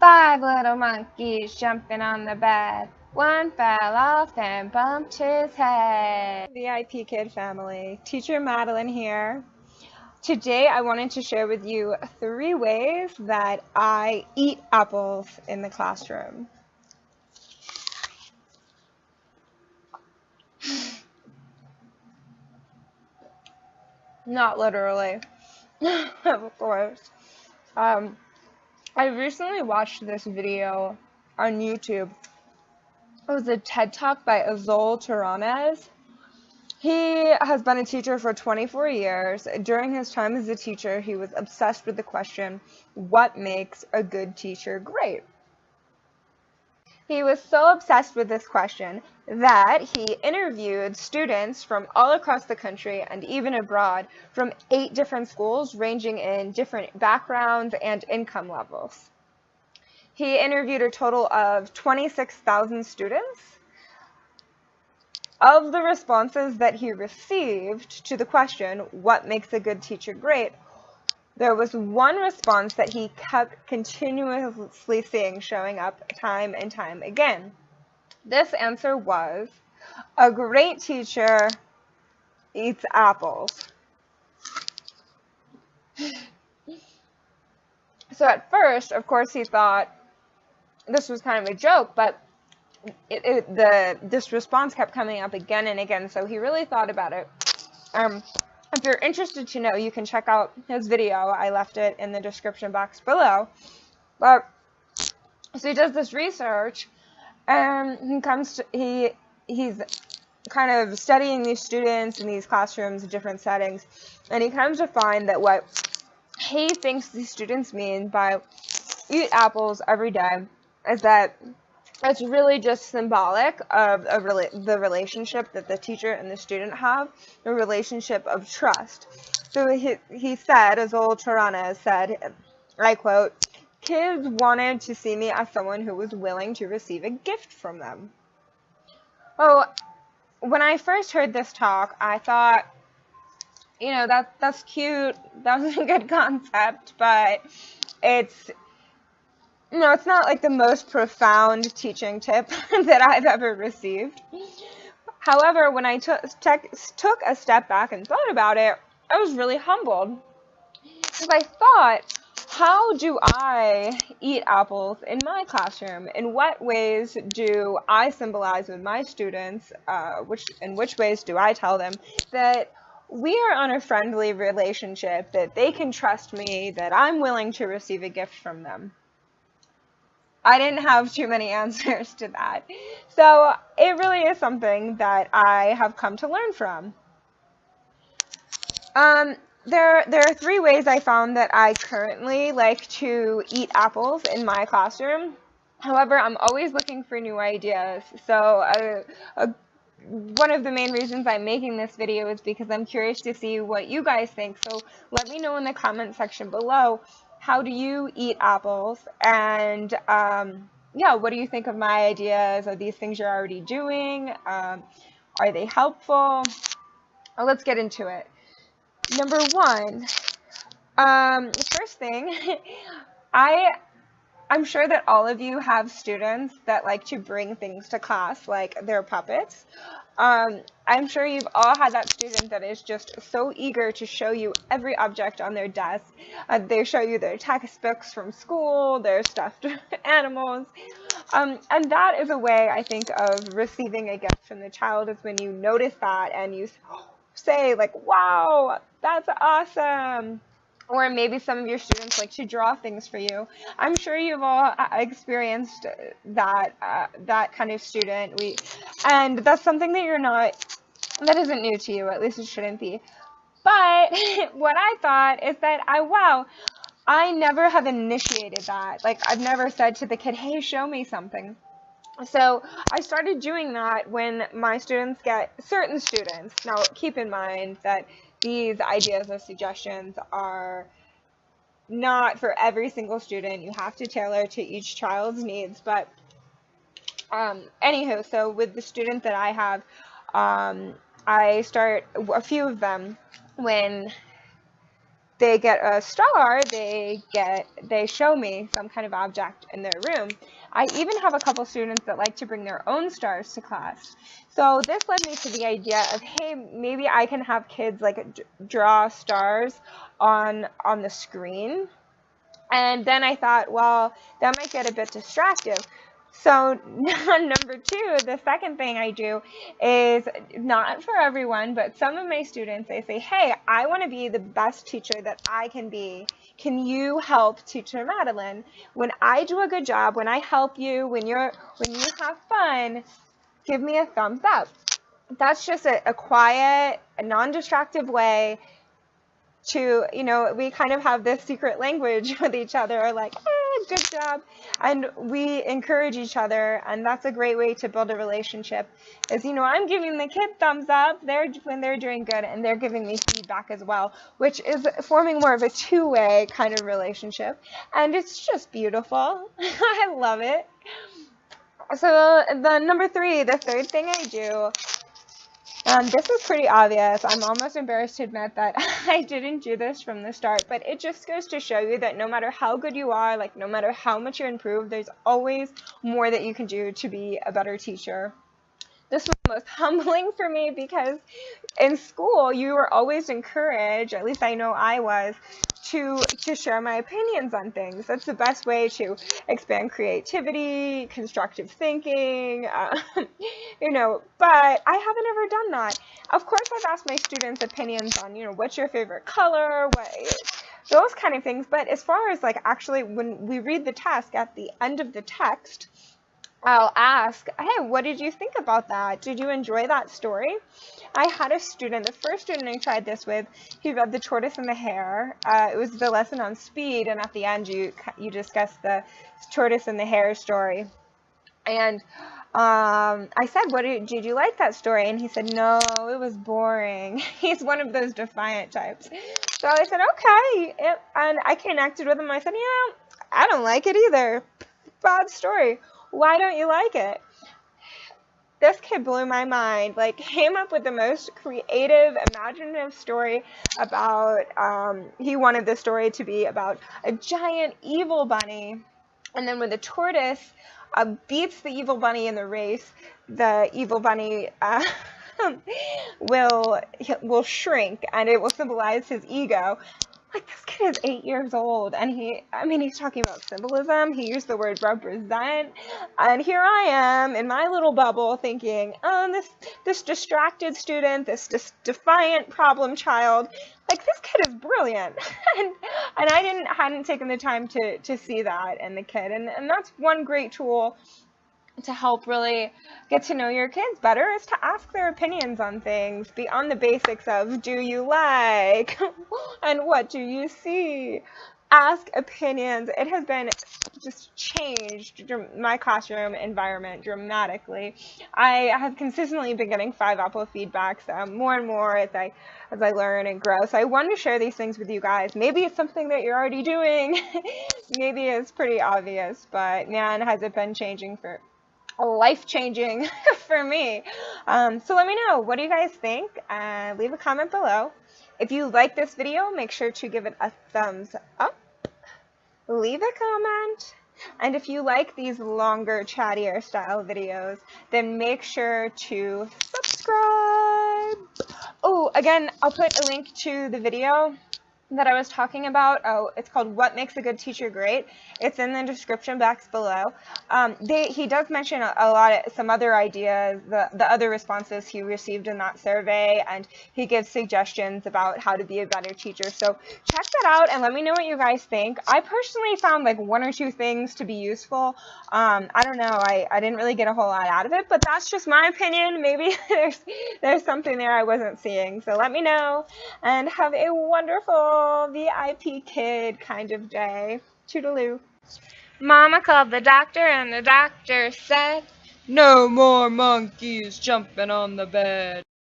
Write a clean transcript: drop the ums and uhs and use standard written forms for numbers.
5 little monkeys jumping on the bed. One fell off and bumped his head. VIP Kid family, Teacher Madeline here. Today I wanted to share with you 3 ways that I eat apples in the classroom. Not literally, of course. I recently watched this video on YouTube. It was a TED Talk by Azul Taranes. He has been a teacher for 24 years. During his time as a teacher, he was obsessed with the question, what makes a good teacher great? He was so obsessed with this question that he interviewed students from all across the country and even abroad from 8 different schools ranging in different backgrounds and income levels. He interviewed a total of 26,000 students. Of the responses that he received to the question, what makes a good teacher great, there was one response that he kept continuously seeing showing up time and time again. This answer was, a great teacher eats apples. So at first, of course, he thought this was kind of a joke, but this response kept coming up again and again, so he really thought about it. If you're interested to know, you can check out his video. I left it in the description box below. But so he does this research, and he's kind of studying these students in these classrooms in different settings, and he comes to find that what he thinks these students mean by eat apples every day is that it's really just symbolic of the relationship that the teacher and the student have, a relationship of trust. So he said, as old Tirana said, I quote, "Kids wanted to see me as someone who was willing to receive a gift from them." Oh, when I first heard this talk, I thought, you know, that's cute, that was a good concept, but it's not like the most profound teaching tip that I've ever received. However, when I took a step back and thought about it, I was really humbled. Because I thought, how do I eat apples in my classroom? In what ways do I symbolize with my students, in which ways do I tell them that we are on a friendly relationship, that they can trust me, that I'm willing to receive a gift from them? I didn't have too many answers to that. So it really is something that I have come to learn from. There are 3 ways I found that I currently like to eat apples in my classroom. However, I'm always looking for new ideas. So one of the main reasons I'm making this video is because I'm curious to see what you guys think. So let me know in the comment section below, how do you eat apples? And yeah, what do you think of my ideas? Are these things you're already doing? Are they helpful? Let's get into it. Number 1, the first thing, I'm sure that all of you have students that like to bring things to class, like their puppets. I'm sure you've all had that student that is just so eager to show you every object on their desk. They show you their textbooks from school, their stuffed animals. And that is a way, I think, of receiving a gift from the child, is when you notice that and you say, like, wow, that's awesome. Or maybe some of your students like to draw things for you. I'm sure you've all experienced that kind of student. And that's something that isn't new to you, at least it shouldn't be. But what I thought is that I never have initiated that. Like, I've never said to the kid, hey, show me something. So I started doing that when my students certain students. Now, keep in mind that these ideas or suggestions are not for every single student. You have to tailor to each child's needs. But anywho, so with the student that I have, I start a few of them when they get a star, they show me some kind of object in their room. I even have a couple students that like to bring their own stars to class. So this led me to the idea of, hey, maybe I can have kids like draw stars on the screen. And then I thought, well, that might get a bit distractive. So number two, the second thing I do is, not for everyone, but some of my students, they say, hey, I want to be the best teacher that I can be. Can you help Teacher Madeline? When I do a good job, when I help you, when you have fun, give me a thumbs up. That's just a quiet, a non-distractive way to, we kind of have this secret language with each other, like, good job. And we encourage each other, and that's a great way to build a relationship, is, I'm giving the kid thumbs up when they're doing good, and they're giving me feedback as well, which is forming more of a two-way kind of relationship. And it's just beautiful. I love it. So the number three, the third thing I do, this is pretty obvious. I'm almost embarrassed to admit that I didn't do this from the start, but it just goes to show you that no matter how good you are, like no matter how much you improve, there's always more that you can do to be a better teacher. This was most humbling for me because in school you were always encouraged, at least I know I was, to share my opinions on things. That's the best way to expand creativity, constructive thinking, but I haven't ever done that. Of course, I've asked my students opinions on, what's your favorite color, those kind of things. But as far as like actually when we read the task at the end of the text, I'll ask, hey, what did you think about that? Did you enjoy that story? I had a student, the first student I tried this with, he read The Tortoise and the Hare. It was the lesson on speed, and at the end you discussed the tortoise and the hare story. And I said, did you like that story? And he said, no, it was boring. He's one of those defiant types. So I said, okay. And I connected with him. I said, yeah, I don't like it either. Bad story. Why don't you like it? This kid blew my mind, like came up with the most creative, imaginative story about, he wanted the story to be about a giant evil bunny, and then when the tortoise beats the evil bunny in the race, the evil bunny will shrink, and it will symbolize his ego. Like, this kid is 8 years old, and he's talking about symbolism. He used the word represent, and here I am in my little bubble thinking, oh, this distracted student, this defiant problem child, like, this kid is brilliant. and I hadn't taken the time to see that in the kid, and that's one great tool to help really get to know your kids better, is to ask their opinions on things beyond the basics of do you like and what do you see. Ask opinions. It has been just changed my classroom environment dramatically. I have consistently been getting 5 Apple feedbacks more and more as I learn and grow. So I wanted to share these things with you guys. Maybe it's something that you're already doing. Maybe it's pretty obvious, but man, has it been changing for life-changing for me. So let me know, what do you guys think? Leave a comment below. If you like this video, make sure to give it a thumbs up. Leave a comment. And if you like these longer, chattier style videos, then make sure to subscribe. Oh, again, I'll put a link to the video that I was talking about. Oh, it's called What Makes a Good Teacher Great. It's in the description box below. He does mention some other ideas, the other responses he received in that survey, and he gives suggestions about how to be a better teacher. So check that out and let me know what you guys think. I personally found like 1 or 2 things to be useful. I don't know, I didn't really get a whole lot out of it, but that's just my opinion. Maybe there's something there I wasn't seeing. So let me know, and have a wonderful VIPKID kind of day. Toodaloo. Mama called the doctor, and the doctor said, no more monkeys jumping on the bed.